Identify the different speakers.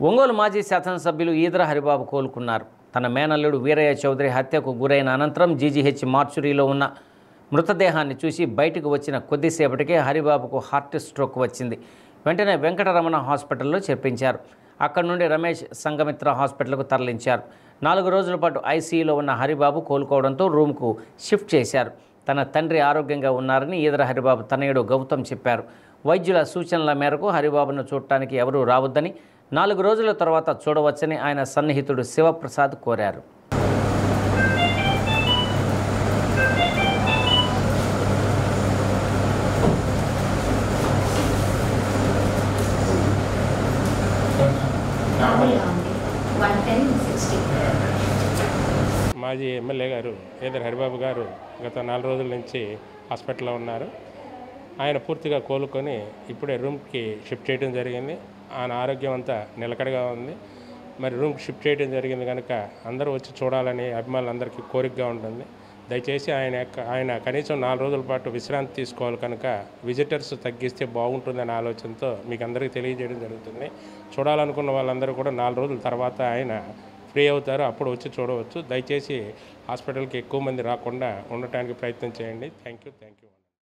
Speaker 1: ఒంగోలు మాజీ శాసనసభ్యులు ఈదర హరిబాబు కోలుకున్నారు. తన మేనల్లుడు వీరయ్య చౌదరి హత్యకు గురైన అనంతరం జీజీహెచ్ మార్చురీలో ఉన్న మృతదేహాన్ని చూసి బయటకు వచ్చిన కొద్దిసేపటికే హరిబాబుకు హార్ట్ స్ట్రోక్ వచ్చింది. వెంటనే వెంకటరమణ హాస్పిటల్లో చేర్పించారు. అక్కడి నుండి రమేష్ సంఘమిత్ర హాస్పిటల్కు తరలించారు. 4 రోజుల పాటు ఐసీయూలో ఉన్న హరిబాబు కోలుకోవడంతో రూమ్కు షిఫ్ట్ చేశారు. తన తండ్రి ఆరోగ్యంగా ఉన్నారని ఈదర హరిబాబు తనయుడు గౌతమ్ చెప్పారు. వైద్యుల సూచనల మేరకు హరిబాబును చూడటానికి ఎవరూ రావద్దని, 4 రోజుల తర్వాత చూడవచ్చని ఆయన సన్నిహితుడు శివప్రసాద్ కోరారు.
Speaker 2: మాజీ ఎమ్మెల్యే గారు ఈదర హరిబాబు గారు గత 4 రోజుల నుంచి హాస్పిటల్లో ఉన్నారు. ఆయన పూర్తిగా కోలుకొని ఇప్పుడే రూమ్కి షిఫ్ట్ చేయడం జరిగింది. ఆయన ఆరోగ్యం అంతా నిలకడగా ఉంది. మరి రూమ్కి షిఫ్ట్ చేయడం జరిగింది కనుక అందరూ వచ్చి చూడాలని అభిమానులందరికీ కోరికగా ఉంటుంది. దయచేసి ఆయన కనీసం 4 రోజుల పాటు విశ్రాంతి తీసుకోవాలి కనుక విజిటర్స్ తగ్గిస్తే బాగుంటుందనే ఆలోచనతో మీకు అందరికీ తెలియజేయడం జరుగుతుంది. చూడాలనుకున్న వాళ్ళందరూ కూడా 4 రోజుల తర్వాత ఆయన ఫ్రీ అవుతారు, అప్పుడు వచ్చి చూడవచ్చు. దయచేసి హాస్పిటల్కి ఎక్కువ మంది రాకుండా ఉండటానికి ప్రయత్నం చేయండి. Thank you.